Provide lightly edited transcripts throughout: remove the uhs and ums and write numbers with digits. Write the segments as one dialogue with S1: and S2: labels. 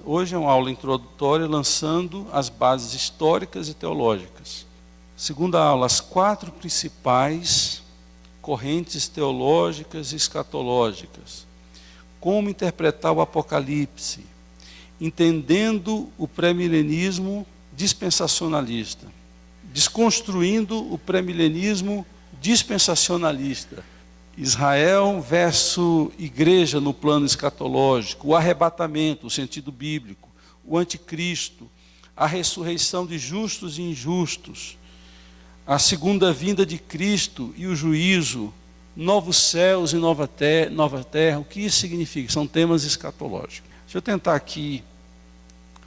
S1: Hoje é uma aula introdutória lançando as bases históricas e teológicas. Segunda aula, as 4 principais correntes teológicas e escatológicas. Como interpretar o Apocalipse, entendendo o pré-milenismo dispensacionalista, desconstruindo o pré-milenismo dispensacionalista, Israel versus igreja no plano escatológico, o arrebatamento, o sentido bíblico, o anticristo, a ressurreição de justos e injustos, a segunda vinda de Cristo e o juízo, novos céus e nova terra, o que isso significa? São temas escatológicos. Deixa eu tentar aqui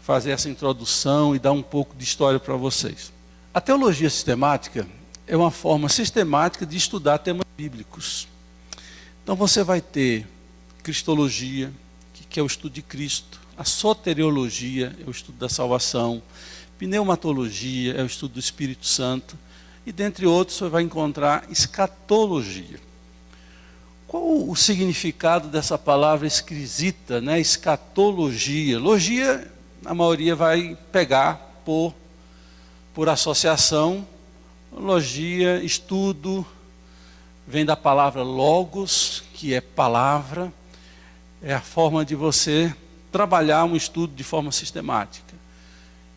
S1: fazer essa introdução e dar um pouco de história para vocês. A teologia sistemática é uma forma sistemática de estudar temas bíblicos. Então você vai ter cristologia, que é o estudo de Cristo, a soteriologia é o estudo da salvação, pneumatologia é o estudo do Espírito Santo, e dentre outros você vai encontrar escatologia. Qual o significado dessa palavra esquisita, né? Escatologia? Logia, a maioria vai pegar por associação. Logia, estudo, vem da palavra logos, que é palavra, é a forma de você trabalhar um estudo de forma sistemática.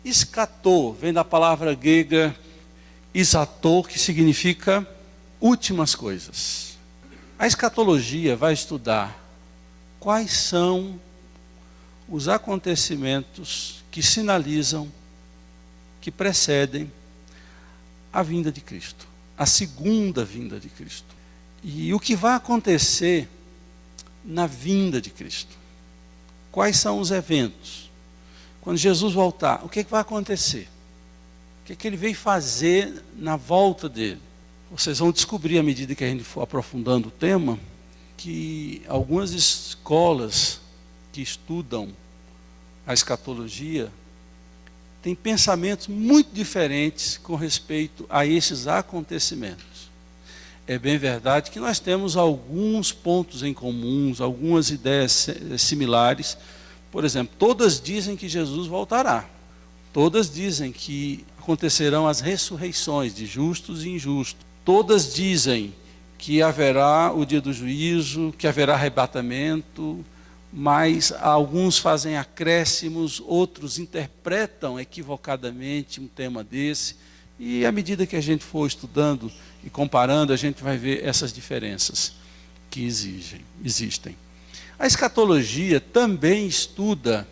S1: Escatô, vem da palavra grega isatô, que significa últimas coisas. A escatologia vai estudar quais são os acontecimentos que sinalizam, que precedem a vinda de Cristo, a segunda vinda de Cristo. E o que vai acontecer na vinda de Cristo? Quais são os eventos? Quando Jesus voltar, o que vai acontecer? O que ele veio fazer na volta dele? Vocês vão descobrir, à medida que a gente for aprofundando o tema, que algumas escolas que estudam a escatologia têm pensamentos muito diferentes com respeito a esses acontecimentos. É bem verdade que nós temos alguns pontos em comuns, algumas ideias similares. Por exemplo, todas dizem que Jesus voltará. Todas dizem que acontecerão as ressurreições de justos e injustos. Todas dizem que haverá o dia do juízo, que haverá arrebatamento, mas alguns fazem acréscimos, outros interpretam equivocadamente um tema desse. E à medida que a gente for estudando e comparando, a gente vai ver essas diferenças que existem. A escatologia também estuda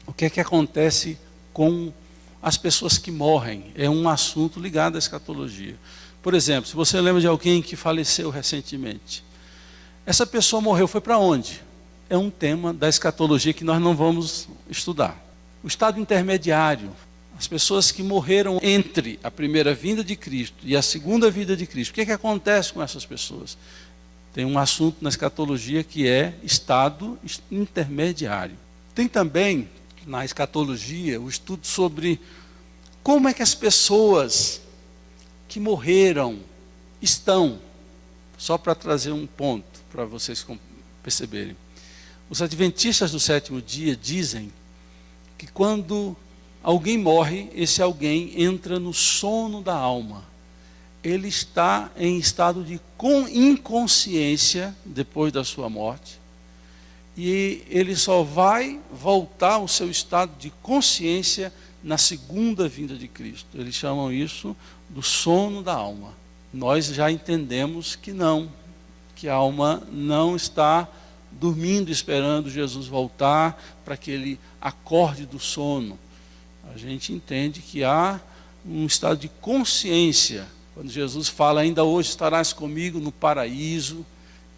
S1: o que é que acontece com as pessoas que morrem. É um assunto ligado à escatologia. Por exemplo, se você lembra de alguém que faleceu recentemente, essa pessoa morreu, foi para onde? É um tema da escatologia que nós não vamos estudar. O estado intermediário, as pessoas que morreram entre a primeira vinda de Cristo e a segunda vinda de Cristo, o que é que acontece com essas pessoas? Tem um assunto na escatologia que é estado intermediário. Tem também na escatologia o estudo sobre como é que as pessoas que morreram estão, só para trazer um ponto para vocês perceberem. Os adventistas do sétimo dia dizem que quando alguém morre, esse alguém entra no sono da alma. Ele está em estado de inconsciência depois da sua morte. E ele só vai voltar ao seu estado de consciência na segunda vinda de Cristo. Eles chamam isso do sono da alma. Nós já entendemos que não, que a alma não está dormindo esperando Jesus voltar para que ele acorde do sono. A gente entende que há um estado de consciência. Quando Jesus fala, ainda hoje estarás comigo no paraíso,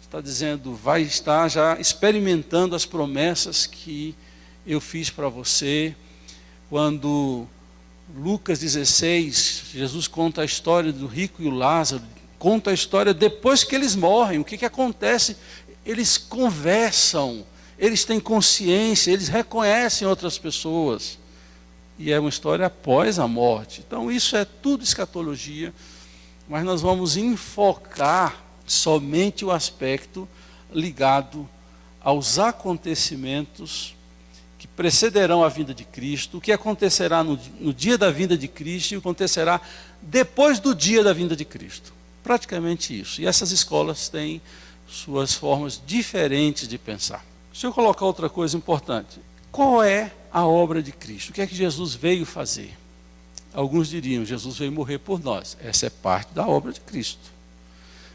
S1: está dizendo, vai estar já experimentando as promessas que eu fiz para você. Quando Lucas 16, Jesus conta a história do rico e o Lázaro, conta a história depois que eles morrem, o que acontece? Eles conversam, eles têm consciência, eles reconhecem outras pessoas. E é uma história após a morte. Então isso é tudo escatologia, mas nós vamos enfocar somente o aspecto ligado aos acontecimentos que precederão a vinda de Cristo, o que acontecerá no dia da vinda de Cristo e o que acontecerá depois do dia da vinda de Cristo. Praticamente isso. E essas escolas têm suas formas diferentes de pensar. Deixa eu colocar outra coisa importante. Qual é a obra de Cristo? O que é que Jesus veio fazer? Alguns diriam, Jesus veio morrer por nós. Essa é parte da obra de Cristo.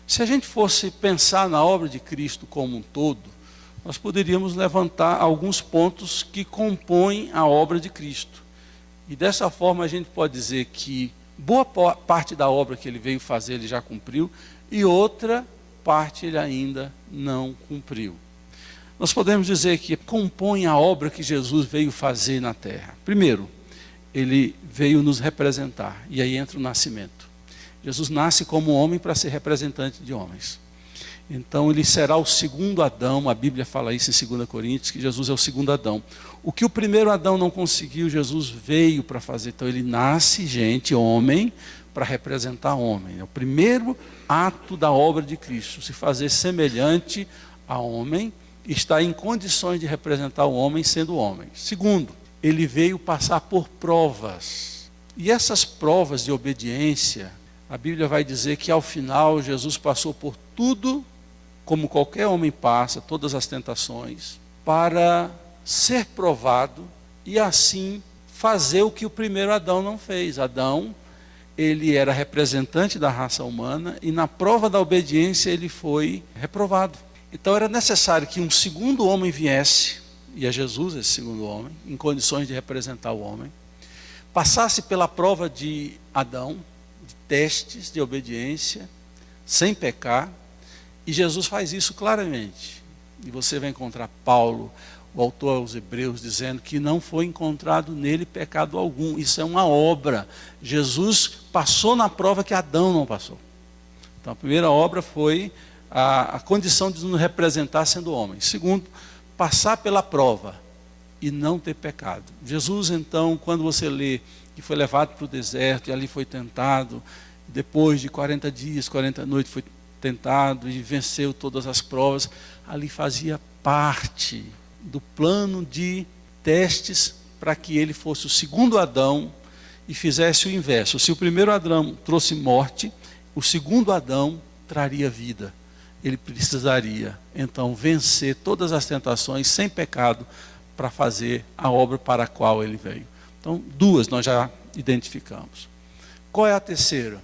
S1: Se a gente fosse pensar na obra de Cristo como um todo, nós poderíamos levantar alguns pontos que compõem a obra de Cristo. E dessa forma a gente pode dizer que boa parte da obra que ele veio fazer ele já cumpriu e outra parte ele ainda não cumpriu. Nós podemos dizer que compõe a obra que Jesus veio fazer na terra. Primeiro, ele veio nos representar, e aí entra o nascimento. Jesus nasce como homem para ser representante de homens. Então ele será o segundo Adão, a Bíblia fala isso em 2 Coríntios, que Jesus é o segundo Adão. O que o primeiro Adão não conseguiu, Jesus veio para fazer. Então ele nasce, homem, para representar homem. É o primeiro ato da obra de Cristo, se fazer semelhante a homem, está em condições de representar o homem sendo homem. Segundo, ele veio passar por provas. E essas provas de obediência, a Bíblia vai dizer que ao final Jesus passou por tudo, como qualquer homem passa, todas as tentações, para ser provado e assim fazer o que o primeiro Adão não fez. Adão, ele era representante da raça humana e na prova da obediência ele foi reprovado. Então era necessário que um segundo homem viesse, e é Jesus esse segundo homem, em condições de representar o homem, passasse pela prova de Adão, de testes de obediência, sem pecar, e Jesus faz isso claramente. E você vai encontrar Paulo, o autor aos Hebreus, dizendo que não foi encontrado nele pecado algum. Isso é uma obra. Jesus passou na prova que Adão não passou. Então a primeira obra foi a condição de nos representar sendo homem. Segundo, passar pela prova e não ter pecado. Jesus, então, quando você lê que foi levado para o deserto e ali foi tentado, depois de 40 dias, 40 noites foi tentado e venceu todas as provas, ali fazia parte do plano de testes para que ele fosse o segundo Adão e fizesse o inverso. Se o primeiro Adão trouxe morte, o segundo Adão traria vida. Ele precisaria, então, vencer todas as tentações sem pecado para fazer a obra para a qual ele veio. Então, duas nós já identificamos. Qual é a terceira?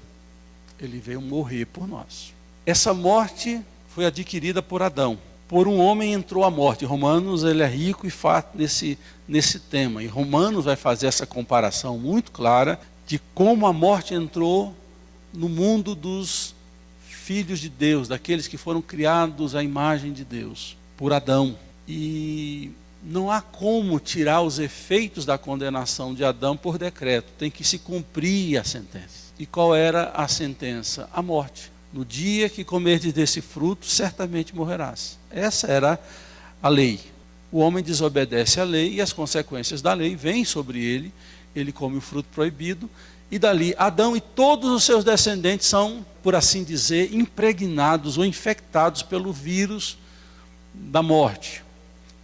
S1: Ele veio morrer por nós. Essa morte foi adquirida por Adão. Por um homem entrou a morte. Romanos, ele é rico e fato nesse tema. E Romanos vai fazer essa comparação muito clara de como a morte entrou no mundo dos filhos de Deus, daqueles que foram criados à imagem de Deus, por Adão. E não há como tirar os efeitos da condenação de Adão por decreto. Tem que se cumprir a sentença. E qual era a sentença? A morte. No dia que comerdes desse fruto, certamente morrerás. Essa era a lei. O homem desobedece à lei e as consequências da lei vêm sobre ele. Ele come o fruto proibido. E dali, Adão e todos os seus descendentes são, por assim dizer, impregnados ou infectados pelo vírus da morte,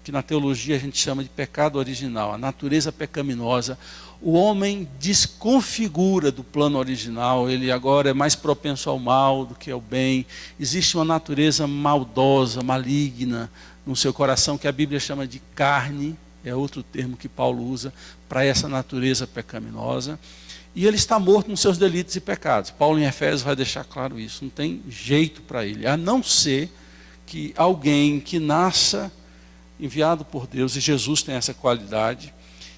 S1: que na teologia a gente chama de pecado original, a natureza pecaminosa. O homem desconfigura do plano original, ele agora é mais propenso ao mal do que ao bem. Existe uma natureza maldosa, maligna no seu coração, que a Bíblia chama de carne, é outro termo que Paulo usa para essa natureza pecaminosa. E ele está morto nos seus delitos e pecados. Paulo em Efésios vai deixar claro isso. Não tem jeito para ele. A não ser que alguém que nasça enviado por Deus, e Jesus tem essa qualidade,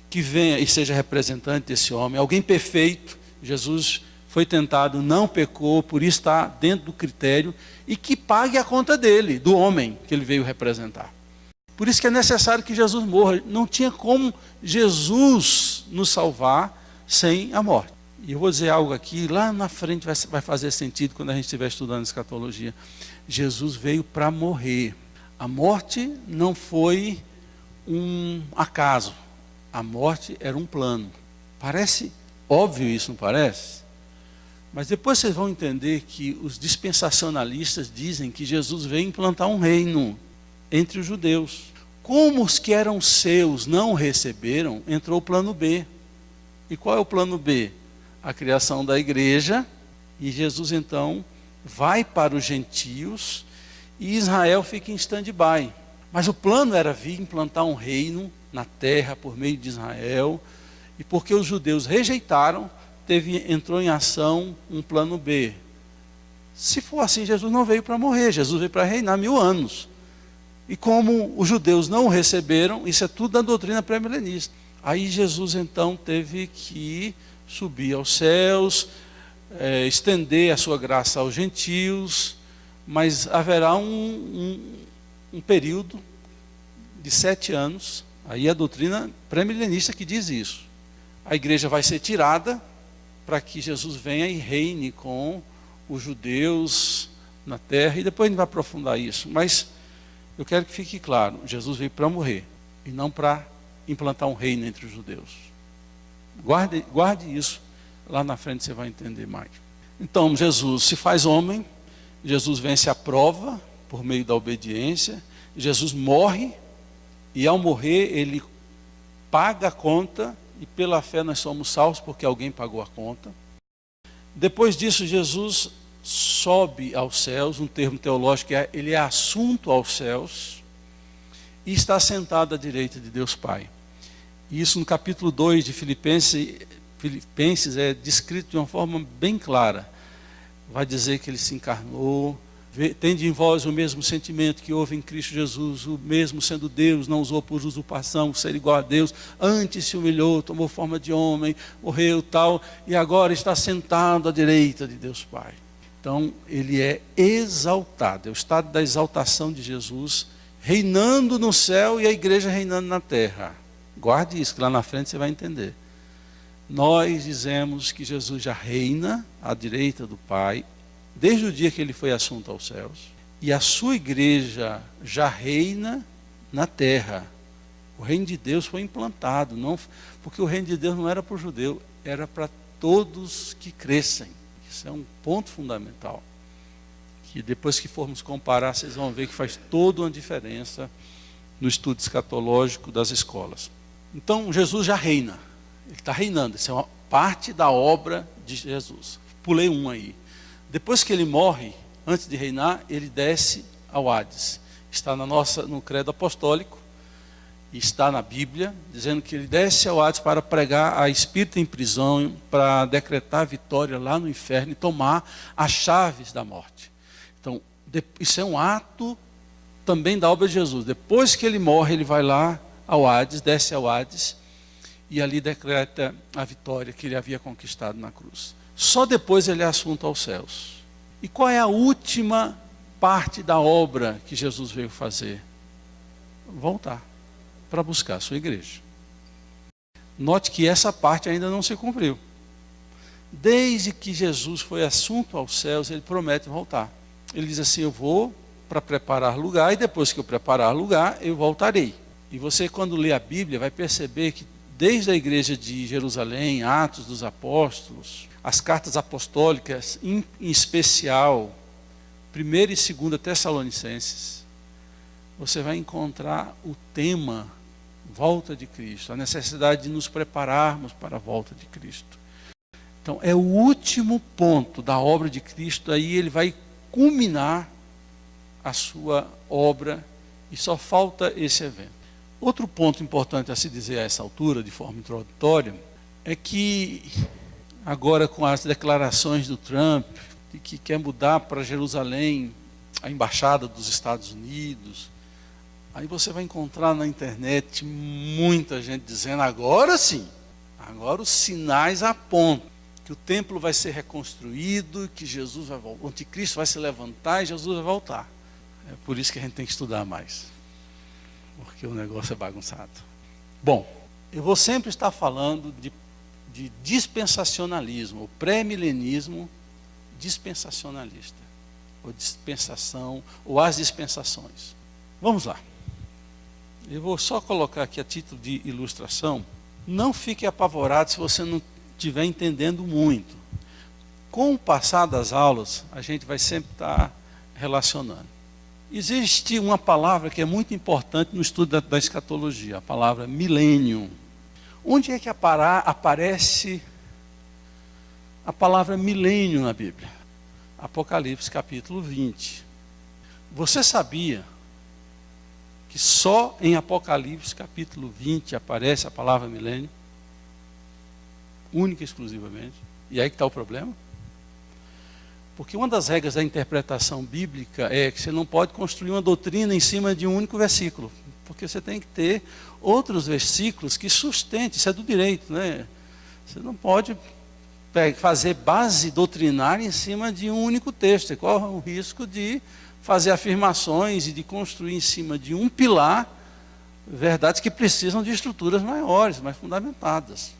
S1: que venha e seja representante desse homem. Alguém perfeito. Jesus foi tentado, não pecou, por isso está dentro do critério. E que pague a conta dele, do homem que ele veio representar. Por isso que é necessário que Jesus morra. Não tinha como Jesus nos salvar sem a morte. E eu vou dizer algo aqui, lá na frente vai fazer sentido quando a gente estiver estudando escatologia. Jesus veio para morrer. A morte não foi um acaso. A morte era um plano. Parece óbvio isso, não parece? Mas depois vocês vão entender que os dispensacionalistas dizem que Jesus veio implantar um reino entre os judeus. Como os que eram seus não receberam, entrou o plano B. E qual é o plano B? A criação da igreja, e Jesus então vai para os gentios, e Israel fica em stand-by. Mas o plano era vir implantar um reino na terra por meio de Israel, e porque os judeus rejeitaram, entrou em ação um plano B. Se for assim, Jesus não veio para morrer, Jesus veio para reinar 1000 anos. E como os judeus não o receberam, isso é tudo da doutrina pré-milenista. Aí Jesus então teve que subir aos céus, estender a sua graça aos gentios, mas haverá um período de 7 anos, aí a doutrina pré-milenista que diz isso. A igreja vai ser tirada para que Jesus venha e reine com os judeus na terra, e depois a gente vai aprofundar isso. Mas eu quero que fique claro, Jesus veio para morrer, e não para implantar um reino entre os judeus. Guarde isso, lá na frente você vai entender mais. Então Jesus se faz homem, Jesus vence a prova por meio da obediência, Jesus morre, e ao morrer ele paga a conta, e pela fé nós somos salvos porque alguém pagou a conta. Depois disso Jesus sobe aos céus, um termo teológico, ele é assunto aos céus, e está sentado à direita de Deus Pai. E isso no capítulo 2 de Filipenses é descrito de uma forma bem clara. Vai dizer que ele se encarnou, tende em vós o mesmo sentimento que houve em Cristo Jesus, o mesmo sendo Deus, não usou por usurpação, ser igual a Deus, antes se humilhou, tomou forma de homem, morreu tal, e agora está sentado à direita de Deus Pai. Então ele é exaltado, é o estado da exaltação de Jesus, reinando no céu e a igreja reinando na terra. Guarde isso, que lá na frente você vai entender. Nós dizemos que Jesus já reina à direita do Pai, desde o dia que ele foi assunto aos céus, e a sua igreja já reina na terra. O reino de Deus foi implantado, porque o reino de Deus não era para o judeu, era para todos que crescem. Isso é um ponto fundamental, que depois que formos comparar, vocês vão ver que faz toda uma diferença no estudo escatológico das escolas. Então Jesus já reina, ele está reinando, isso é uma parte da obra de Jesus. Pulei um aí. Depois que ele morre, antes de reinar, ele desce ao Hades. Está no credo apostólico, e está na Bíblia, dizendo que ele desce ao Hades para pregar a espírito em prisão, para decretar vitória lá no inferno e tomar as chaves da morte. Então, isso é um ato também da obra de Jesus. Depois que ele morre, ele vai lá ao Hades, desce ao Hades, e ali decreta a vitória que ele havia conquistado na cruz. Só depois ele é assunto aos céus. E qual é a última parte da obra que Jesus veio fazer? Voltar para buscar a sua igreja. Note que essa parte ainda não se cumpriu. Desde que Jesus foi assunto aos céus, ele promete voltar. Ele diz assim: eu vou para preparar lugar, e depois que eu preparar lugar, eu voltarei. E você, quando lê a Bíblia, vai perceber que desde a igreja de Jerusalém, Atos dos Apóstolos, as cartas apostólicas, em especial 1ª e 2ª Tessalonicenses, você vai encontrar o tema volta de Cristo, a necessidade de nos prepararmos para a volta de Cristo. Então é o último ponto da obra de Cristo, aí ele vai culminar a sua obra, e só falta esse evento. Outro ponto importante a se dizer a essa altura, de forma introdutória, é que agora com as declarações do Trump, de que quer mudar para Jerusalém a embaixada dos Estados Unidos, aí você vai encontrar na internet muita gente dizendo: agora sim, agora os sinais apontam que o templo vai ser reconstruído, que Jesus vai voltar, o anticristo vai se levantar e Jesus vai voltar. É por isso que a gente tem que estudar mais, porque o negócio é bagunçado. Bom, eu vou sempre estar falando de dispensacionalismo, o pré-milenismo dispensacionalista, ou dispensação, ou as dispensações. Vamos lá. Eu vou só colocar aqui a título de ilustração. Não fique apavorado se você não estiver entendendo muito. Com o passar das aulas, a gente vai sempre estar relacionando. Existe uma palavra que é muito importante no estudo da escatologia, a palavra milênio. Onde é que aparece a palavra milênio na Bíblia? Apocalipse capítulo 20. Você sabia que só em Apocalipse capítulo 20 aparece a palavra milênio? Única e exclusivamente. E aí que está o problema? Porque uma das regras da interpretação bíblica é que você não pode construir uma doutrina em cima de um único versículo. Porque você tem que ter outros versículos que sustentem, isso é do direito, né? Você não pode fazer base doutrinária em cima de um único texto. Você corre o risco de fazer afirmações e de construir em cima de um pilar verdades que precisam de estruturas maiores, mais fundamentadas.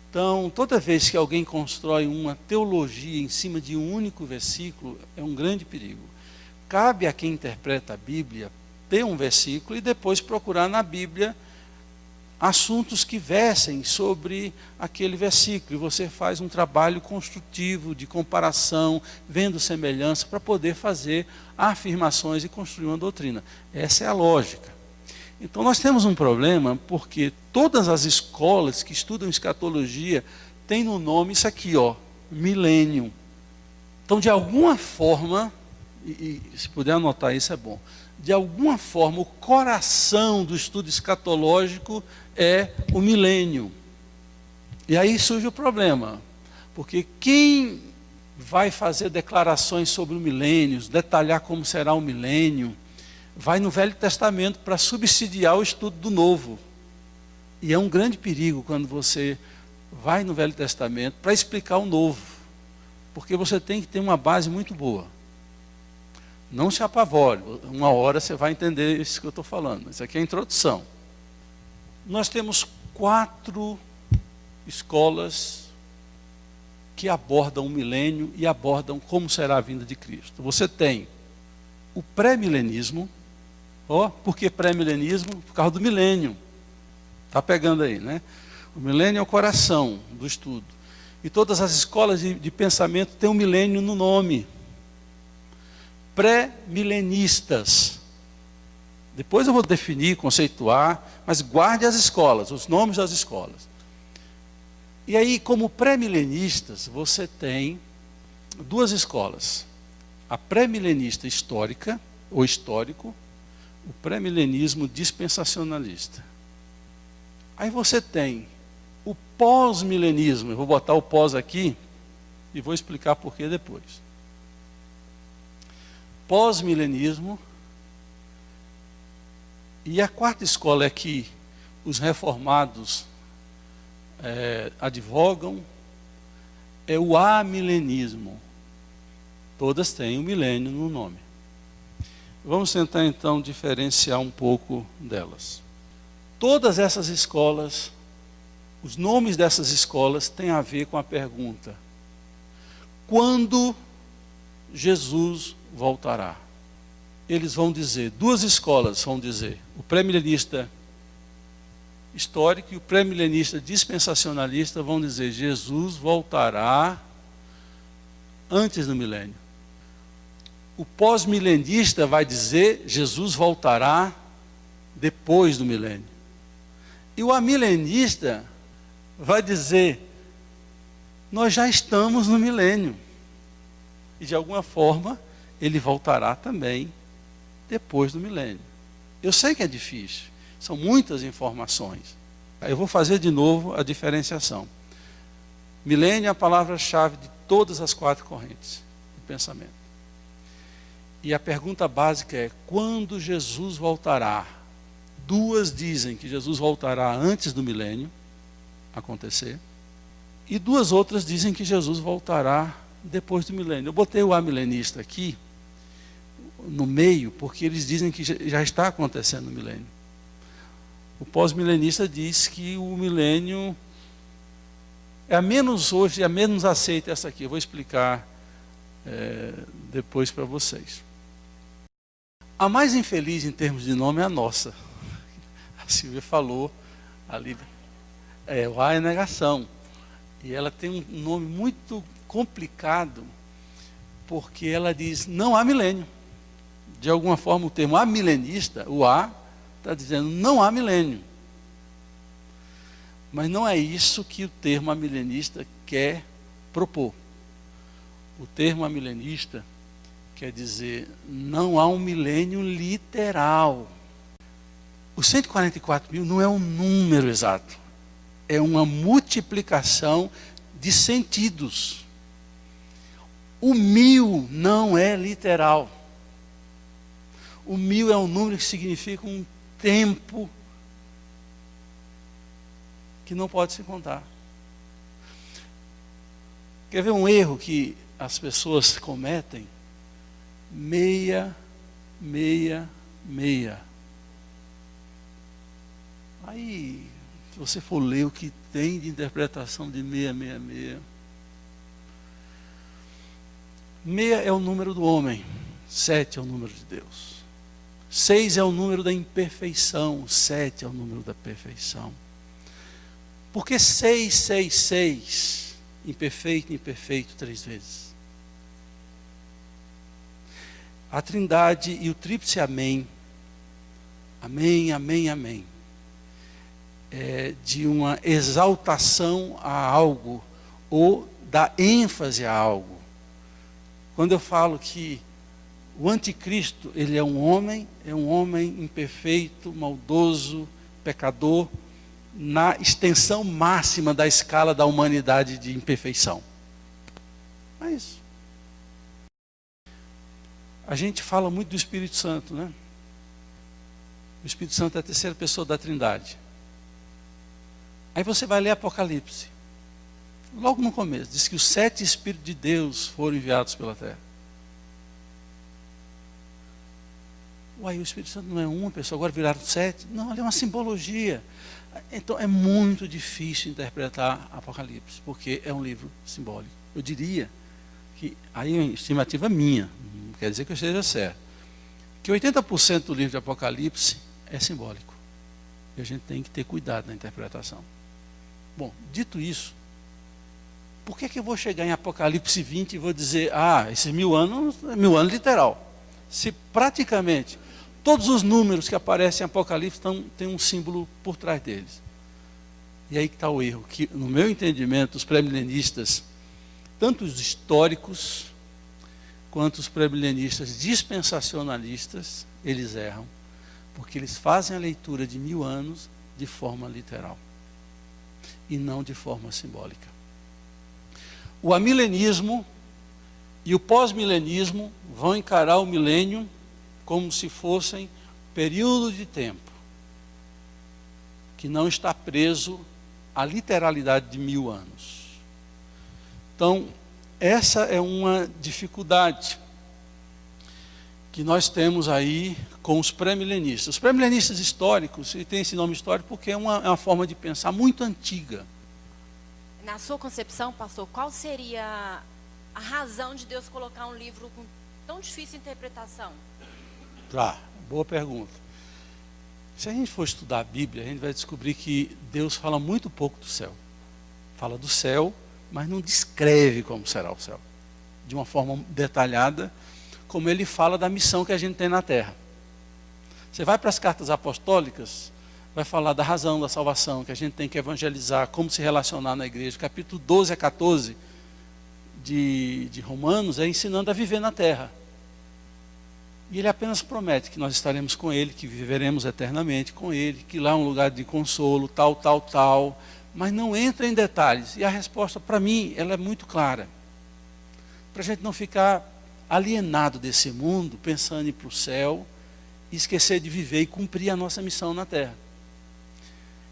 S1: Então, toda vez que alguém constrói uma teologia em cima de um único versículo, é um grande perigo. Cabe a quem interpreta a Bíblia ter um versículo e depois procurar na Bíblia assuntos que versem sobre aquele versículo. E você faz um trabalho construtivo de comparação, vendo semelhança, para poder fazer afirmações e construir uma doutrina. Essa é a lógica. Então nós temos um problema porque todas as escolas que estudam escatologia têm no nome isso aqui, ó, milênio. Então de alguma forma, e se puder anotar isso é bom, de alguma forma o coração do estudo escatológico é o milênio. E aí surge o problema, porque quem vai fazer declarações sobre o milênio, detalhar como será o milênio, vai no Velho Testamento para subsidiar o estudo do Novo. E é um grande perigo quando você vai no Velho Testamento para explicar o Novo. Porque você tem que ter uma base muito boa. Não se apavore, uma hora você vai entender isso que eu estou falando. Isso aqui é a introdução. Nós temos 4 escolas que abordam o milênio e abordam como será a vinda de Cristo. Você tem o pré-milenismo. Por que pré-milenismo? Por causa do milênio. Está pegando aí, né? O milênio é o coração do estudo. E todas as escolas de pensamento têm o milênio no nome. Pré-milenistas. Depois eu vou definir, conceituar, mas guarde as escolas, os nomes das escolas. E aí, como pré-milenistas, você tem 2 escolas. A pré-milenista histórica, ou histórico, o pré-milenismo dispensacionalista. Aí você tem o pós-milenismo, eu vou botar o pós aqui e vou explicar por que depois. Pós-milenismo, e a 4ª escola é que os reformados advogam, é o amilenismo. Todas têm o milênio no nome. Vamos tentar então diferenciar um pouco delas. Todas essas escolas, os nomes dessas escolas têm a ver com a pergunta: quando Jesus voltará? Eles vão dizer, 2 escolas vão dizer, o pré-milenista histórico e o pré-milenista dispensacionalista vão dizer, Jesus voltará antes do milênio. O pós-milenista vai dizer, Jesus voltará depois do milênio. E o amilenista vai dizer, nós já estamos no milênio. E de alguma forma, ele voltará também depois do milênio. Eu sei que é difícil, são muitas informações. Eu vou fazer de novo a diferenciação. Milênio é a palavra-chave de todas as 4 correntes do pensamento. E a pergunta básica é, quando Jesus voltará? 2 dizem que Jesus voltará antes do milênio acontecer, e 2 outras dizem que Jesus voltará depois do milênio. Eu botei o amilenista aqui, no meio, porque eles dizem que já está acontecendo o milênio. O pós-milenista diz que o milênio é a menos hoje, é a menos aceita essa aqui. Eu vou explicar depois para vocês. A mais infeliz em termos de nome é a nossa. A Silvia falou ali. O A é negação. E ela tem um nome muito complicado, porque ela diz, não há milênio. De alguma forma, o termo amilenista, o A, está dizendo não há milênio. Mas não é isso que o termo amilenista quer propor. O termo amilenista quer dizer não há um milênio literal. Os 144 mil não é um número exato. É uma multiplicação de sentidos. O 1000 não é literal. O 1000 é um número que significa um tempo que não pode se contar. Quer ver um erro que as pessoas cometem? 666. Aí, se você for ler o que tem de interpretação de 666, 6 é o número do homem, 7 é o número de Deus. 6 é o número da imperfeição, 7 é o número da perfeição. Por que 666, imperfeito, imperfeito, 3 vezes? A Trindade e o tríplice amém, amém, amém, amém, é de uma exaltação a algo, ou da ênfase a algo. Quando eu falo que o anticristo, ele é um homem imperfeito, maldoso, pecador, na extensão máxima da escala da humanidade de imperfeição. É isso. A gente fala muito do Espírito Santo, né? O Espírito Santo é a terceira pessoa da Trindade. Aí você vai ler Apocalipse. Logo no começo, diz que os 7 Espíritos de Deus foram enviados pela terra. Uai, o Espírito Santo não é uma pessoa, agora viraram 7? Não, ali é uma simbologia. Então é muito difícil interpretar Apocalipse, porque é um livro simbólico. Eu diria que, aí é uma estimativa minha, não quer dizer que eu esteja certo, que 80% do livro de Apocalipse é simbólico. E a gente tem que ter cuidado na interpretação. Bom, dito isso, por que eu vou chegar em Apocalipse 20 e vou dizer, esses 1000 anos é 1000 anos literal? Se praticamente todos os números que aparecem em Apocalipse têm um símbolo por trás deles. E aí que está o erro, que no meu entendimento, os pré-milenistas, tanto os históricos, quanto os pré-milenistas dispensacionalistas, eles erram, porque eles fazem a leitura de 1000 anos de forma literal, e não de forma simbólica. O amilenismo e o pós-milenismo vão encarar o milênio como se fossem período de tempo que não está preso à literalidade de 1000 anos. Então, essa é uma dificuldade que nós temos aí com os pré-milenistas. Os pré-milenistas históricos, e tem esse nome histórico porque é uma forma de pensar muito antiga.
S2: Na sua concepção, pastor, qual seria a razão de Deus colocar um livro com tão difícil interpretação?
S1: Boa pergunta. Se a gente for estudar a Bíblia, a gente vai descobrir que Deus fala muito pouco do céu. Fala do céu, mas não descreve como será o céu. De uma forma detalhada, como ele fala da missão que a gente tem na terra. Você vai para as cartas apostólicas, vai falar da razão da salvação, que a gente tem que evangelizar, como se relacionar na igreja. Capítulo 12 a 14 de Romanos é ensinando a viver na terra. E ele apenas promete que nós estaremos com ele, que viveremos eternamente com ele, que lá é um lugar de consolo, tal, tal, tal. Mas não entra em detalhes. E a resposta, para mim, ela é muito clara. Para a gente não ficar alienado desse mundo, pensando em ir para o céu, e esquecer de viver e cumprir a nossa missão na terra.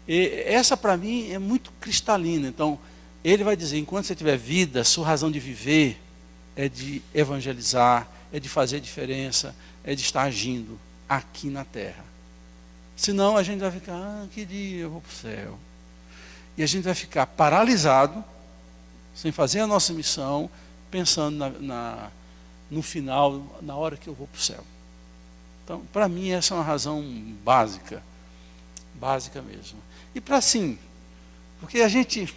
S1: E essa, para mim, é muito cristalina. Então, ele vai dizer, enquanto você tiver vida, sua razão de viver é de evangelizar, é de fazer diferença, é de estar agindo aqui na terra. Senão a gente vai ficar, que dia eu vou para o céu. E a gente vai ficar paralisado, sem fazer a nossa missão, pensando no final, na hora que eu vou para o céu. Então, para mim, essa é uma razão básica mesmo. E para assim, porque a gente...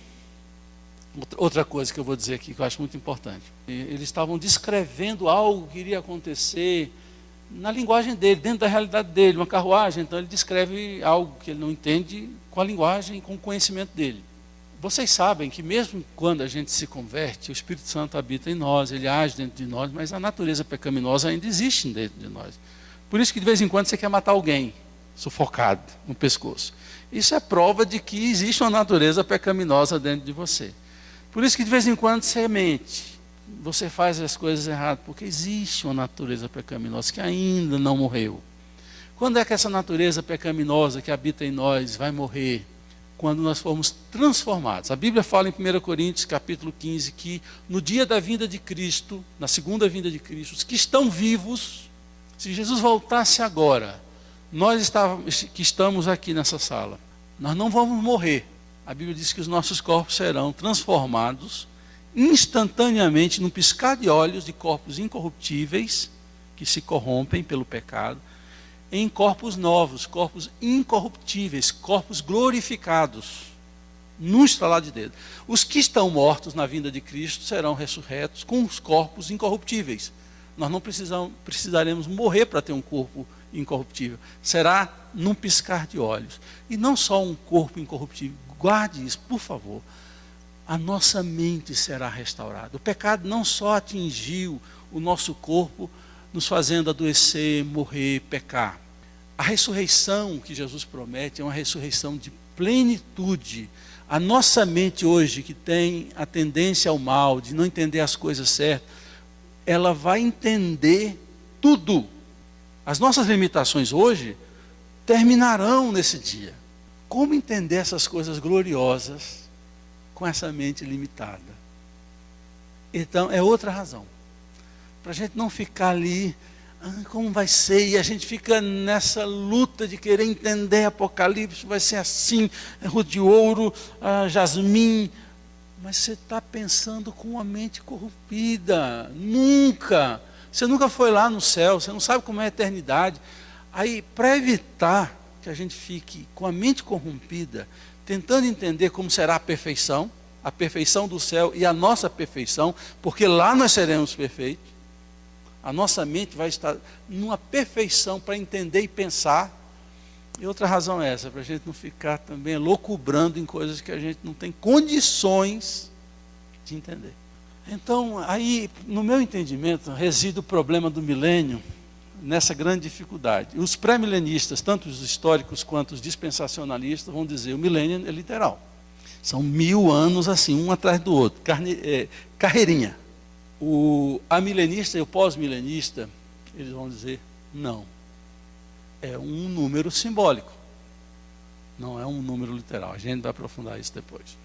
S1: Outra coisa que eu vou dizer aqui, que eu acho muito importante. Eles estavam descrevendo algo que iria acontecer na linguagem dele, dentro da realidade dele, uma carruagem, então ele descreve algo que ele não entende com a linguagem, com o conhecimento dele. Vocês sabem que mesmo quando a gente se converte, o Espírito Santo habita em nós, ele age dentro de nós, mas a natureza pecaminosa ainda existe dentro de nós. Por isso que de vez em quando você quer matar alguém, sufocado no pescoço. Isso é prova de que existe uma natureza pecaminosa dentro de você. Por isso que de vez em quando você mente, você faz as coisas erradas, porque existe uma natureza pecaminosa que ainda não morreu. Quando é que essa natureza pecaminosa que habita em nós vai morrer? Quando nós formos transformados. A Bíblia fala em 1 Coríntios, capítulo 15, que no dia da vinda de Cristo, na segunda vinda de Cristo, os que estão vivos, se Jesus voltasse agora, nós que estamos aqui nessa sala, nós não vamos morrer. A Bíblia diz que os nossos corpos serão transformados instantaneamente, num piscar de olhos, de corpos incorruptíveis, que se corrompem pelo pecado, em corpos novos, corpos incorruptíveis, corpos glorificados, num estalar de dedo. Os que estão mortos na vinda de Cristo serão ressurretos com os corpos incorruptíveis. Nós não precisaremos morrer para ter um corpo incorruptível. Será num piscar de olhos. E não só um corpo incorruptível. Guarde isso, por favor. A nossa mente será restaurada. O pecado não só atingiu o nosso corpo, nos fazendo adoecer, morrer, pecar. A ressurreição que Jesus promete é uma ressurreição de plenitude. A nossa mente hoje, que tem a tendência ao mal, de não entender as coisas certas, ela vai entender tudo. As nossas limitações hoje terminarão nesse dia. Como entender essas coisas gloriosas com essa mente limitada? Então, é outra razão. Para a gente não ficar ali, como vai ser? E a gente fica nessa luta de querer entender Apocalipse, vai ser assim, Rude de Ouro, Jasmim. Mas você está pensando com uma mente corrompida. Nunca. Você nunca foi lá no céu, você não sabe como é a eternidade. Aí, para evitar que a gente fique com a mente corrompida, tentando entender como será a perfeição do céu e a nossa perfeição, porque lá nós seremos perfeitos. A nossa mente vai estar numa perfeição para entender e pensar. E outra razão é essa, para a gente não ficar também loucubrando em coisas que a gente não tem condições de entender. Então, aí, no meu entendimento, reside o problema do milênio nessa grande dificuldade. Os pré-milenistas, tanto os históricos quanto os dispensacionalistas, vão dizer que o milênio é literal. São 1000 anos assim, um atrás do outro, carreirinha. O amilenista e o pós-milenista, eles vão dizer, não. É um número simbólico. Não é um número literal. A gente vai aprofundar isso depois.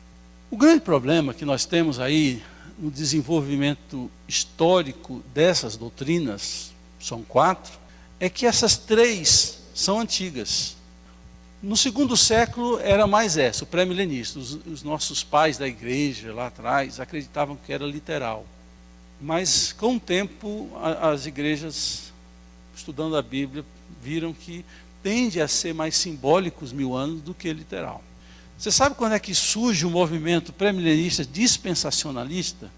S1: O grande problema que nós temos aí no desenvolvimento histórico dessas doutrinas, são 4, é que essas 3 são antigas. No segundo século era mais essa, o pré-milenista. Os nossos pais da igreja lá atrás acreditavam que era literal. Mas com o tempo as igrejas, estudando a Bíblia, viram que tende a ser mais simbólico os 1000 anos do que literal. Você sabe quando é que surge o movimento pré-milenista dispensacionalista?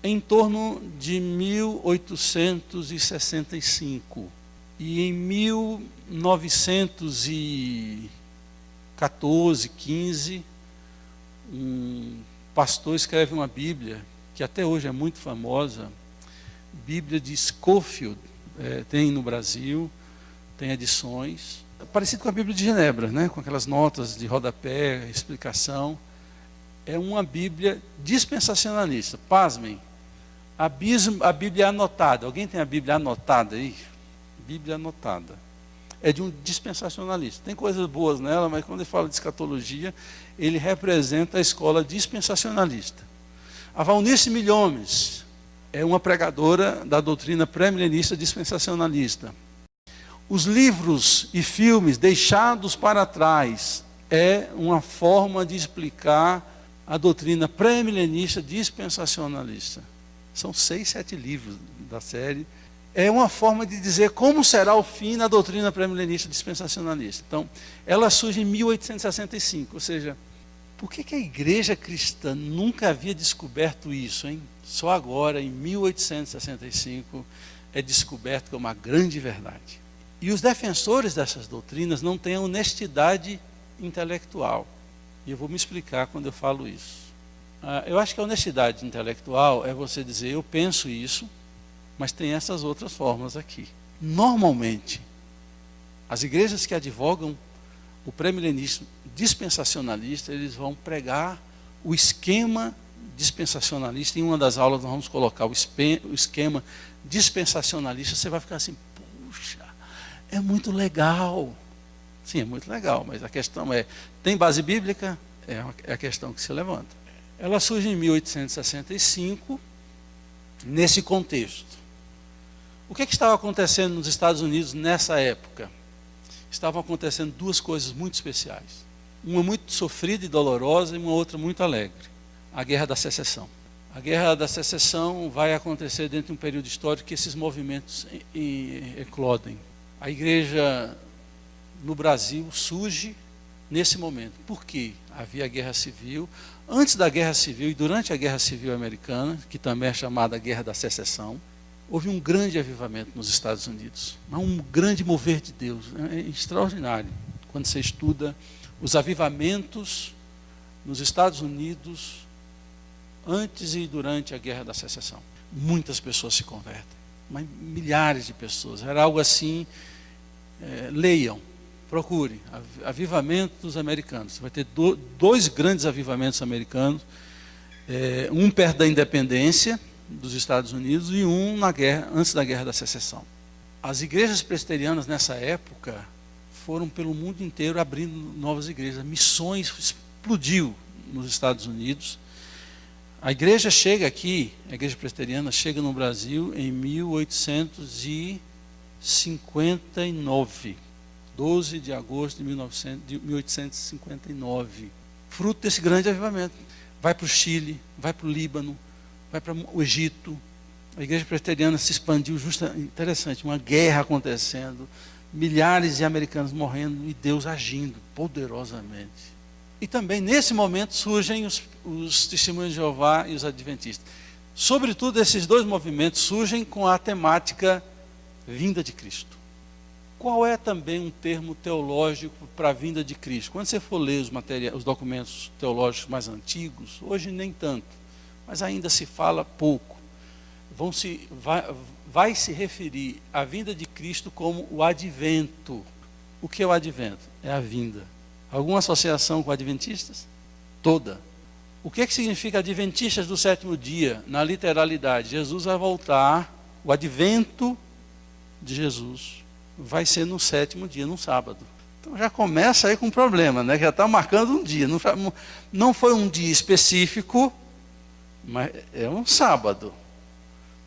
S1: Em torno de 1865. E em 1914, 15, um pastor escreve uma Bíblia, que até hoje é muito famosa, Bíblia de Scofield, tem no Brasil, tem edições, parecido com a Bíblia de Genebra, né? Com aquelas notas de rodapé, explicação. É uma Bíblia dispensacionalista. Pasmem, a Bíblia anotada. Alguém tem a Bíblia anotada aí? Bíblia anotada. É de um dispensacionalista. Tem coisas boas nela, mas quando ele fala de escatologia, ele representa a escola dispensacionalista. A Valnice Milhomes é uma pregadora da doutrina pré-milenista dispensacionalista. Os livros e filmes deixados para trás é uma forma de explicar a doutrina pré-milenista dispensacionalista. São 6, 7 livros da série. É uma forma de dizer como será o fim na doutrina pré-milenista dispensacionalista. Então, ela surge em 1865, ou seja, por que a igreja cristã nunca havia descoberto isso, hein? Só agora, em 1865, é descoberto como uma grande verdade. E os defensores dessas doutrinas não têm a honestidade intelectual. E eu vou me explicar quando eu falo isso. Eu acho que a honestidade intelectual é você dizer, eu penso isso, mas tem essas outras formas aqui. Normalmente, as igrejas que advogam o pré-milenismo dispensacionalista, eles vão pregar o esquema dispensacionalista. Em uma das aulas nós vamos colocar o esquema dispensacionalista. Você vai ficar assim, puxa, é muito legal. Sim, é muito legal, mas a questão é, tem base bíblica? É a questão que se levanta. Ela surge em 1865, nesse contexto. O que estava acontecendo nos Estados Unidos nessa época? Estavam acontecendo duas coisas muito especiais. Uma muito sofrida e dolorosa e uma outra muito alegre. A Guerra da Secessão. A Guerra da Secessão vai acontecer dentro de um período histórico que esses movimentos eclodem. A igreja no Brasil surge nesse momento. Por quê? Havia a Guerra Civil. Antes da Guerra Civil e durante a Guerra Civil Americana, que também é chamada Guerra da Secessão, houve um grande avivamento nos Estados Unidos. Um grande mover de Deus. É extraordinário. Quando você estuda os avivamentos nos Estados Unidos antes e durante a Guerra da Secessão. Muitas pessoas se convertem. Mas milhares de pessoas. Era algo assim, leiam, procurem. Avivamento dos americanos. Você vai ter dois grandes avivamentos americanos. Um perto da independência dos Estados Unidos e um antes da Guerra da Secessão. As igrejas presbiterianas nessa época foram pelo mundo inteiro abrindo novas igrejas. Missões explodiu nos Estados Unidos. A igreja chega aqui, a igreja presbiteriana chega no Brasil em 1859. 12 de agosto de 1859. Fruto desse grande avivamento. Vai para o Chile, vai para o Líbano, vai para o Egito. A igreja presbiteriana se expandiu, interessante, uma guerra acontecendo, milhares de americanos morrendo e Deus agindo poderosamente. E também nesse momento surgem os testemunhos de Jeová e os adventistas. Sobretudo esses dois movimentos surgem com a temática vinda de Cristo. Qual é também um termo teológico para a vinda de Cristo? Quando você for ler os documentos teológicos mais antigos, hoje nem tanto, mas ainda se fala pouco. Vai se referir à vinda de Cristo como o advento. O que é o advento? É a vinda. Alguma associação com adventistas? Toda. O que significa adventistas do sétimo dia? Na literalidade, Jesus vai voltar, o advento de Jesus vai ser no sétimo dia, no sábado. Então já começa aí com um problema, né? Já está marcando um dia. Não foi um dia específico, mas é um sábado.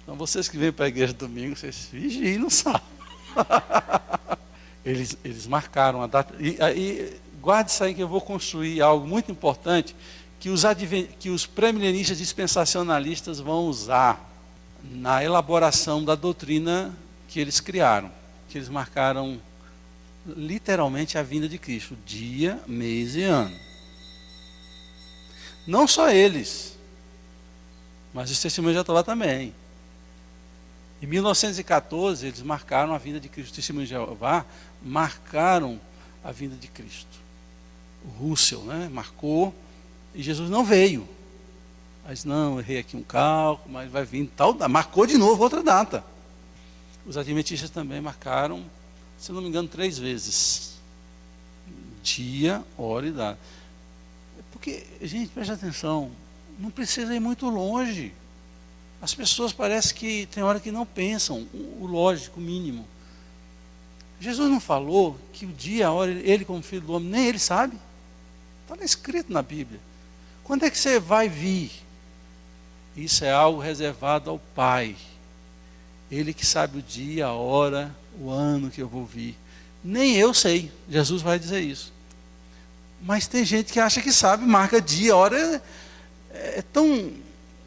S1: Então vocês que vêm para a igreja domingo, vocês vigiem no sábado. Eles marcaram a data. E guarde isso aí que eu vou construir algo muito importante que os pré-milenistas dispensacionalistas vão usar na elaboração da doutrina que eles criaram. Que eles marcaram literalmente a vinda de Cristo, dia, mês e ano. Não só eles, mas os testemunhos de Jeová também. Em 1914, eles marcaram a vinda de Cristo. Os testemunhos de Jeová marcaram a vinda de Cristo. O Russell, né, marcou, e Jesus não veio. Mas não, errei aqui um cálculo, mas vai vir tal, marcou de novo outra data. Os adventistas também marcaram, se não me engano, 3 vezes. Dia, hora e data. Porque, gente, preste atenção, não precisa ir muito longe. As pessoas parecem que tem hora que não pensam o lógico, o mínimo. Jesus não falou que o dia, a hora, ele como filho do homem, nem ele sabe. Está escrito na Bíblia. Quando é que você vai vir? Isso é algo reservado ao Pai. Ele que sabe o dia, a hora, o ano que eu vou vir. Nem eu sei. Jesus vai dizer isso. Mas tem gente que acha que sabe, marca dia, hora.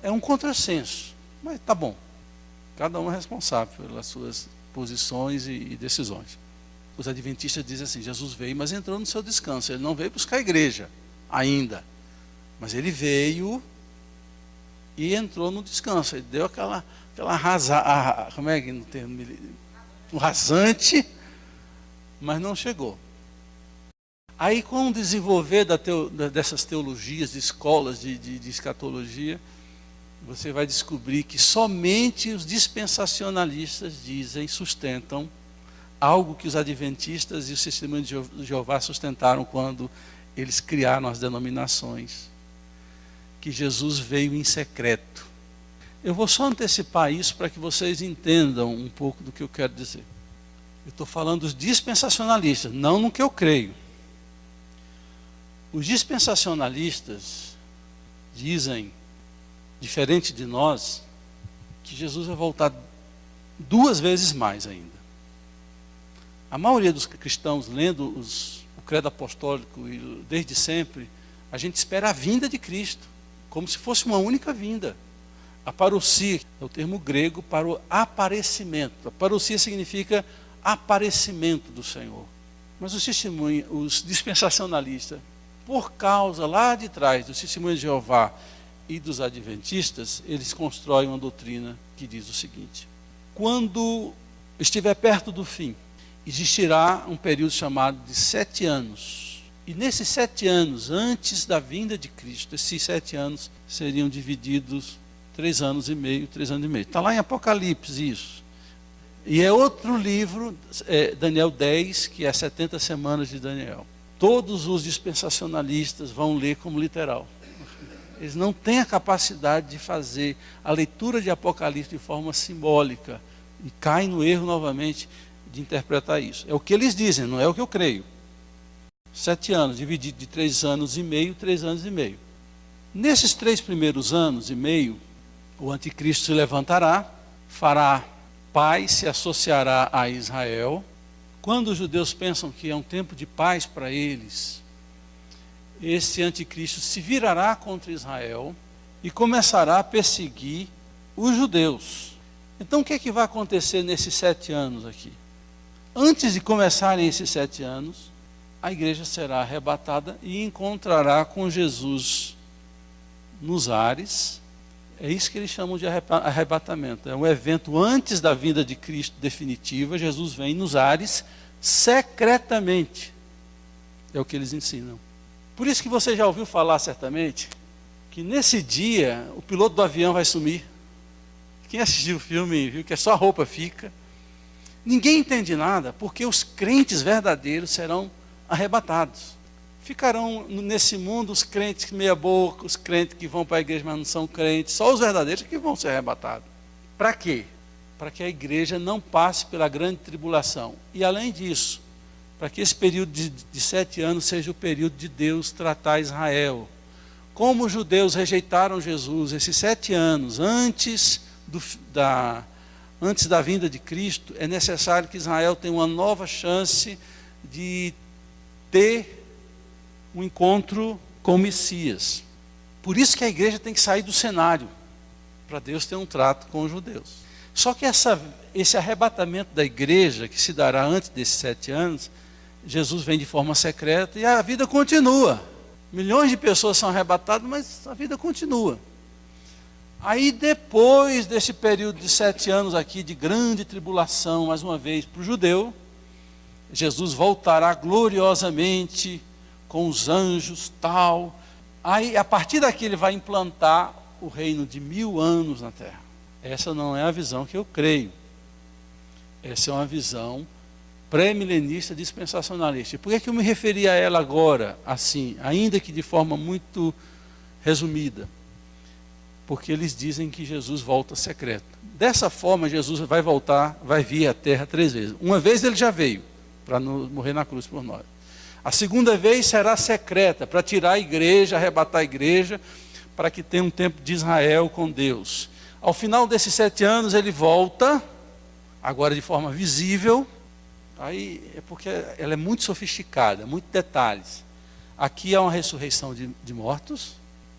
S1: É um contrassenso. Mas tá bom. Cada um é responsável pelas suas posições e decisões. Os adventistas dizem assim, Jesus veio, mas entrou no seu descanso. Ele não veio buscar a igreja ainda. Mas ele veio e entrou no descanso. Ele deu aquela como é que no termo? Um rasante, mas não chegou. Aí, com o desenvolver dessas teologias, de escolas de escatologia, você vai descobrir que somente os dispensacionalistas sustentam algo que os adventistas e os testemunhos de Jeová sustentaram quando eles criaram as denominações, que Jesus veio em secreto. Eu vou só antecipar isso para que vocês entendam um pouco do que eu quero dizer. Eu estou falando dos dispensacionalistas, não no que eu creio. Os dispensacionalistas dizem, diferente de nós, que Jesus vai voltar 2 vezes mais ainda. A maioria dos cristãos, lendo o credo apostólico desde sempre, a gente espera a vinda de Cristo, como se fosse uma única vinda. A parousia é o termo grego para o aparecimento. A parousia significa aparecimento do Senhor. Mas os dispensacionalistas, por causa lá de trás dos testemunhos de Jeová e dos adventistas, eles constroem uma doutrina que diz o seguinte: quando estiver perto do fim, existirá um período chamado de 7 anos. E nesses 7 anos, antes da vinda de Cristo, esses 7 anos seriam divididos 3 anos e meio, 3 anos e meio. Está lá em Apocalipse isso. E é outro livro, Daniel 10, que é 70 semanas de Daniel. Todos os dispensacionalistas vão ler como literal. Eles não têm a capacidade de fazer a leitura de Apocalipse de forma simbólica. E caem no erro novamente de interpretar isso. É o que eles dizem, não é o que eu creio. 7 anos, dividido de 3 anos e meio, 3 anos e meio. Nesses 3 primeiros anos e meio, o anticristo se levantará, fará paz, se associará a Israel. Quando os judeus pensam que é um tempo de paz para eles, esse anticristo se virará contra Israel e começará a perseguir os judeus. Então o que é que vai acontecer nesses 7 anos aqui? Antes de começarem esses 7 anos, a igreja será arrebatada e encontrará com Jesus nos ares. É isso que eles chamam de arrebatamento. É um evento antes da vinda de Cristo definitiva. Jesus vem nos ares secretamente. É o que eles ensinam. Por isso que você já ouviu falar certamente que nesse dia o piloto do avião vai sumir. Quem assistiu o filme viu que só a roupa fica. Ninguém entende nada, porque os crentes verdadeiros serão arrebatados. Ficarão nesse mundo os crentes meia boca, os crentes que vão para a igreja, mas não são crentes, só os verdadeiros que vão ser arrebatados. Para quê? Para que a igreja não passe pela grande tribulação. E além disso, para que esse período de 7 anos seja o período de Deus tratar Israel. Como os judeus rejeitaram Jesus esses 7 anos, antes da vinda de Cristo, é necessário que Israel tenha uma nova chance de ter um encontro com o Messias. Por isso que a igreja tem que sair do cenário, para Deus ter um trato com os judeus. Só que esse arrebatamento da igreja, que se dará antes desses 7 anos, Jesus vem de forma secreta e a vida continua. Milhões de pessoas são arrebatadas, mas a vida continua. Aí depois desse período de 7 anos aqui, de grande tribulação, mais uma vez, para o judeu, Jesus voltará gloriosamente com os anjos, tal. Aí, a partir daqui, ele vai implantar o reino de 1000 anos na terra. Essa não é a visão que eu creio. Essa é uma visão pré-milenista dispensacionalista. E por que eu me referi a ela agora, assim, ainda que de forma muito resumida? Porque eles dizem que Jesus volta secreto. Dessa forma, Jesus vai voltar, vai vir à terra 3 vezes. Uma vez ele já veio, para morrer na cruz por nós. A segunda vez será secreta, para tirar a igreja, arrebatar a igreja, para que tenha um tempo de Israel com Deus. Ao final desses 7 anos ele volta, agora de forma visível. Aí é porque ela é muito sofisticada, muitos detalhes. Aqui há uma ressurreição de mortos,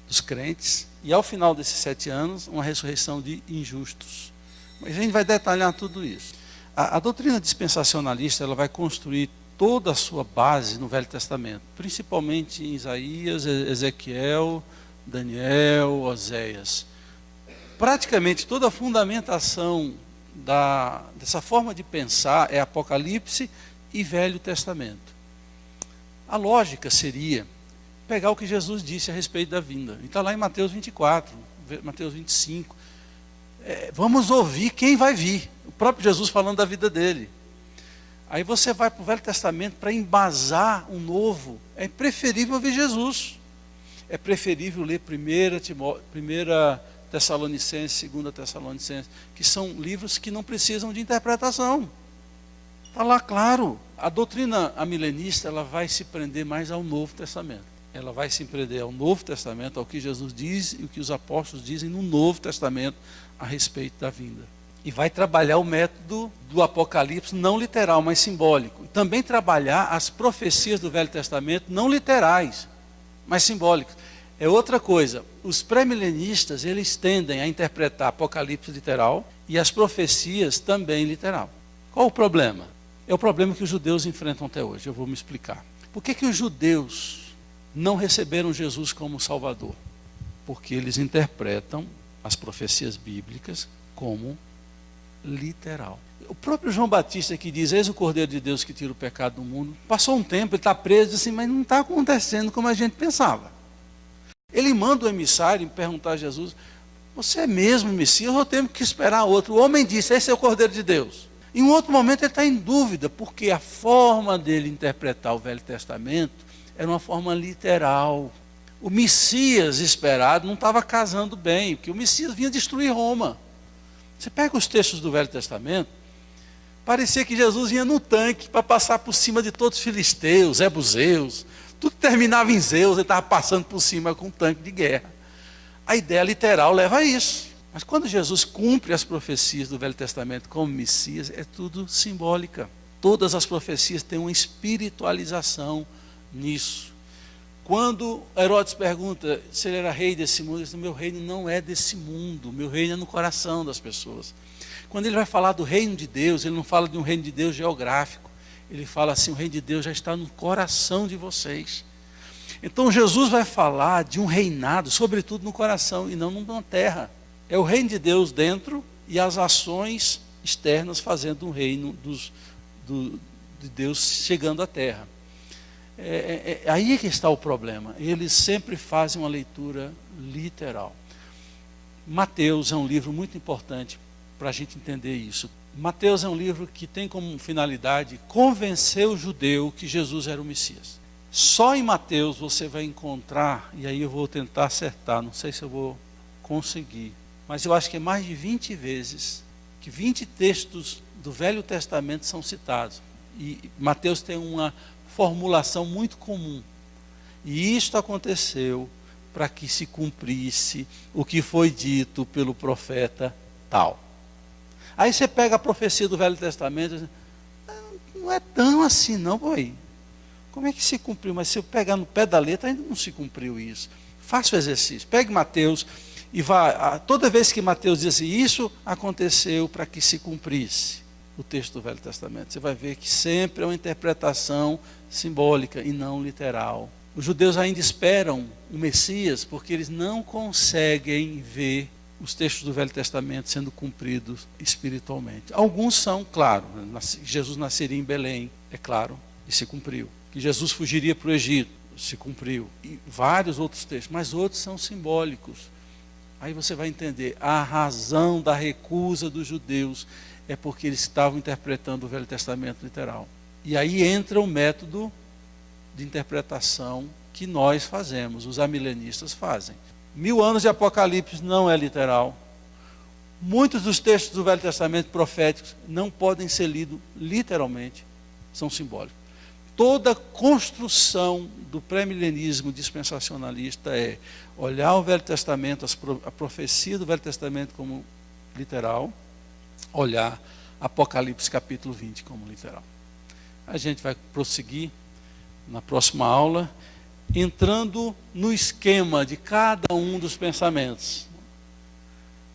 S1: dos crentes, e ao final desses 7 anos, uma ressurreição de injustos. Mas a gente vai detalhar tudo isso. A doutrina dispensacionalista, ela vai construir toda a sua base no Velho Testamento, principalmente em Isaías, Ezequiel, Daniel, Oséias. praticamente toda a fundamentação dessa forma de pensar é Apocalipse e Velho Testamento. A lógica seria pegar o que Jesus disse a respeito da vinda. Está lá em Mateus 24, Mateus 25. Vamos ouvir quem vai vir. O próprio Jesus falando da vida dele. Aí você vai para o Velho Testamento para embasar um novo. É preferível ouvir Jesus. É preferível ler 1 Tessalonicenses, 2 Tessalonicenses, que são livros que não precisam de interpretação. Está lá claro. A doutrina amilenista ela vai se prender mais ao Novo Testamento. Ela vai se prender ao Novo Testamento, ao que Jesus diz e o que os apóstolos dizem no Novo Testamento a respeito da vinda. E vai trabalhar o método do Apocalipse não literal, mas simbólico. E também trabalhar as profecias do Velho Testamento não literais, mas simbólicas. É outra coisa. Os pré-milenistas, eles tendem a interpretar Apocalipse literal e as profecias também literal. Qual o problema? É o problema que os judeus enfrentam até hoje. Eu vou me explicar. Por que os judeus não receberam Jesus como Salvador? Porque eles interpretam as profecias bíblicas como literal. O próprio João Batista que diz, eis o Cordeiro de Deus que tira o pecado do mundo, passou um tempo, ele está preso, assim, mas não está acontecendo como a gente pensava. Ele manda o emissário perguntar a Jesus, você é mesmo Messias ou temos que esperar outro? O homem disse, esse é o Cordeiro de Deus. Em um outro momento ele está em dúvida, porque a forma dele interpretar o Velho Testamento era uma forma literal. O Messias esperado não estava casando bem, porque o Messias vinha destruir Roma. Você pega os textos do Velho Testamento, parecia que Jesus vinha no tanque para passar por cima de todos os filisteus, jebuseus, tudo terminava em Zeus, ele estava passando por cima com um tanque de guerra. A ideia literal leva a isso. Mas quando Jesus cumpre as profecias do Velho Testamento como Messias, é tudo simbólica. Todas as profecias têm uma espiritualização nisso. Quando Herodes pergunta se ele era rei desse mundo, ele diz, meu reino não é desse mundo, meu reino é no coração das pessoas. Quando ele vai falar do reino de Deus, ele não fala de um reino de Deus geográfico, ele fala assim, o reino de Deus já está no coração de vocês. Então Jesus vai falar de um reinado, sobretudo no coração e não numa terra. É o reino de Deus dentro e as ações externas fazendo um reino de Deus chegando à terra. Aí é que está o problema. Eles sempre fazem uma leitura literal. Mateus é um livro muito importante para a gente entender isso. Mateus é um livro que tem como finalidade convencer o judeu que Jesus era o Messias. Só em Mateus você vai encontrar, e aí eu vou tentar acertar, não sei se eu vou conseguir, mas eu acho que é mais de 20 vezes que 20 textos do Velho Testamento são citados. E Mateus tem uma formulação muito comum. E isto aconteceu para que se cumprisse o que foi dito pelo profeta tal. Aí você pega a profecia do Velho Testamento e diz, não é tão assim não, boi. Como é que se cumpriu? Mas se eu pegar no pé da letra, ainda não se cumpriu isso. Faça o exercício. Pegue Mateus e vá. Toda vez que Mateus diz assim, isso aconteceu para que se cumprisse o texto do Velho Testamento. Você vai ver que sempre é uma interpretação simbólica e não literal. Os judeus ainda esperam o Messias porque eles não conseguem ver os textos do Velho Testamento sendo cumpridos espiritualmente. Alguns são, claro, Jesus nasceria em Belém, é claro, e se cumpriu. Que Jesus fugiria para o Egito, se cumpriu. E vários outros textos, mas outros são simbólicos. Aí você vai entender, a razão da recusa dos judeus é porque eles estavam interpretando o Velho Testamento literal. E aí entra o método de interpretação que nós fazemos, os amilenistas fazem. 1000 anos de Apocalipse não é literal. Muitos dos textos do Velho Testamento proféticos não podem ser lidos literalmente, são simbólicos. Toda construção do pré-milenismo dispensacionalista é olhar o Velho Testamento, a profecia do Velho Testamento como literal, olhar Apocalipse capítulo 20 como literal. A gente vai prosseguir na próxima aula, entrando no esquema de cada um dos pensamentos,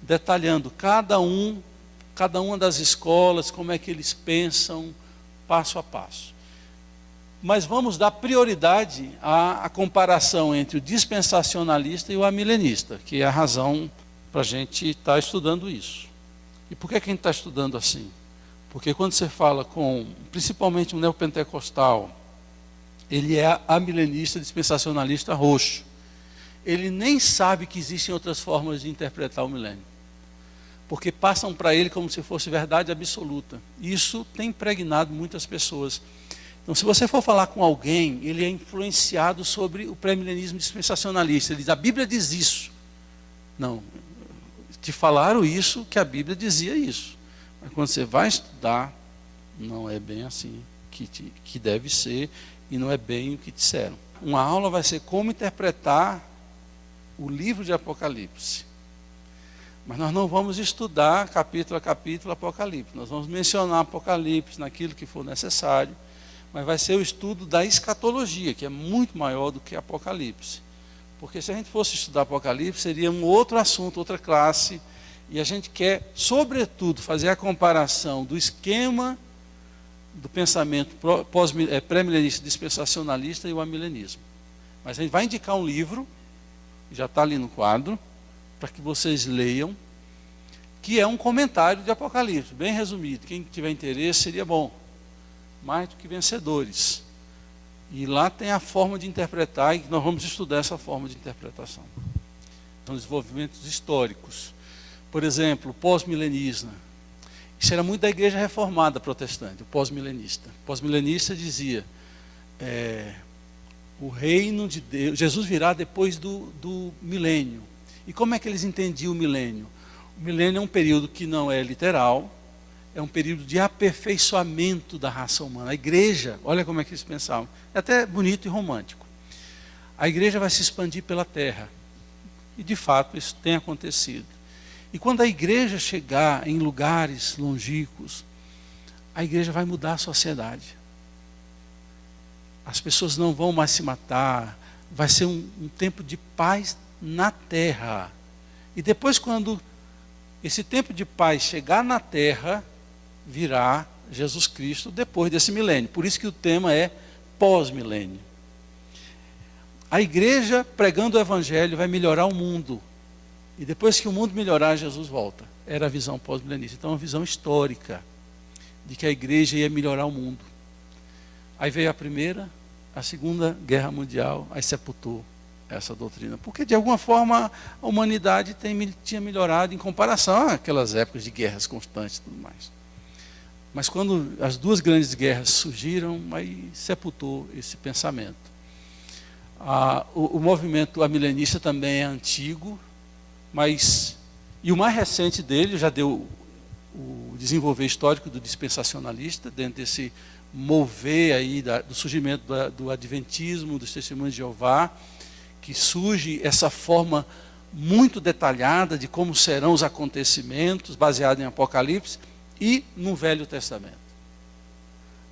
S1: detalhando cada uma das escolas, como é que eles pensam, passo a passo. Mas vamos dar prioridade à comparação entre o dispensacionalista e o amilenista, que é a razão para a gente estar estudando isso. E por que a gente está estudando assim? Porque quando você fala com, principalmente um neopentecostal, ele é amilenista, dispensacionalista roxo. Ele nem sabe que existem outras formas de interpretar o milênio. Porque passam para ele como se fosse verdade absoluta. Isso tem impregnado muitas pessoas. Então, se você for falar com alguém, ele é influenciado sobre o pré-milenismo dispensacionalista. Ele diz, a Bíblia diz isso. Não, te falaram isso, que a Bíblia dizia isso. Mas quando você vai estudar, não é bem assim que deve ser, e não é bem o que disseram. Uma aula vai ser como interpretar o livro de Apocalipse. Mas nós não vamos estudar capítulo a capítulo Apocalipse. Nós vamos mencionar Apocalipse naquilo que for necessário, mas vai ser o estudo da escatologia, que é muito maior do que Apocalipse. Porque se a gente fosse estudar Apocalipse, seria um outro assunto, outra classe, e a gente quer, sobretudo, fazer a comparação do esquema do pensamento pré-milenista dispensacionalista e o amilenismo. Mas a gente vai indicar um livro, já está ali no quadro, para que vocês leiam, que é um comentário de Apocalipse, bem resumido. Quem tiver interesse seria bom. Mais do que Vencedores. E lá tem a forma de interpretar, e nós vamos estudar essa forma de interpretação. São desenvolvimentos históricos. Por exemplo, o pós-milenismo. Isso era muito da igreja reformada protestante, o pós-milenista. O pós-milenista dizia, o reino de Deus, Jesus virá depois do milênio. E como é que eles entendiam o milênio? O milênio é um período que não é literal, é um período de aperfeiçoamento da raça humana. A igreja, olha como é que eles pensavam, é até bonito e romântico. A igreja vai se expandir pela terra. E de fato isso tem acontecido. E quando a igreja chegar em lugares longínquos, a igreja vai mudar a sociedade. As pessoas não vão mais se matar, vai ser um tempo de paz na terra. E depois, quando esse tempo de paz chegar na terra, virá Jesus Cristo depois desse milênio. Por isso que o tema é pós-milênio. A igreja pregando o evangelho vai melhorar o mundo. E depois que o mundo melhorar, Jesus volta. Era a visão pós-milenista. Então, uma visão histórica de que a igreja ia melhorar o mundo. Aí veio a primeira, a Segunda Guerra Mundial, aí sepultou essa doutrina. Porque, de alguma forma, a humanidade tinha melhorado em comparação àquelas épocas de guerras constantes e tudo mais. Mas quando as duas grandes guerras surgiram, aí sepultou esse pensamento. O movimento amilenista também é antigo, e o mais recente dele já deu o desenvolver histórico do dispensacionalista, dentro desse mover aí do surgimento do adventismo, dos testemunhos de Jeová, que surge essa forma muito detalhada de como serão os acontecimentos, baseado em Apocalipse e no Velho Testamento.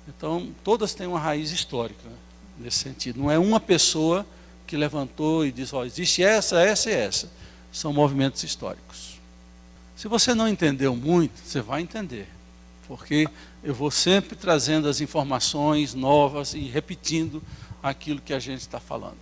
S1: Então, todas têm uma raiz histórica, né, nesse sentido. Não é uma pessoa que levantou e disse, existe essa e essa. São movimentos históricos. Se você não entendeu muito, você vai entender. Porque eu vou sempre trazendo as informações novas e repetindo aquilo que a gente está falando.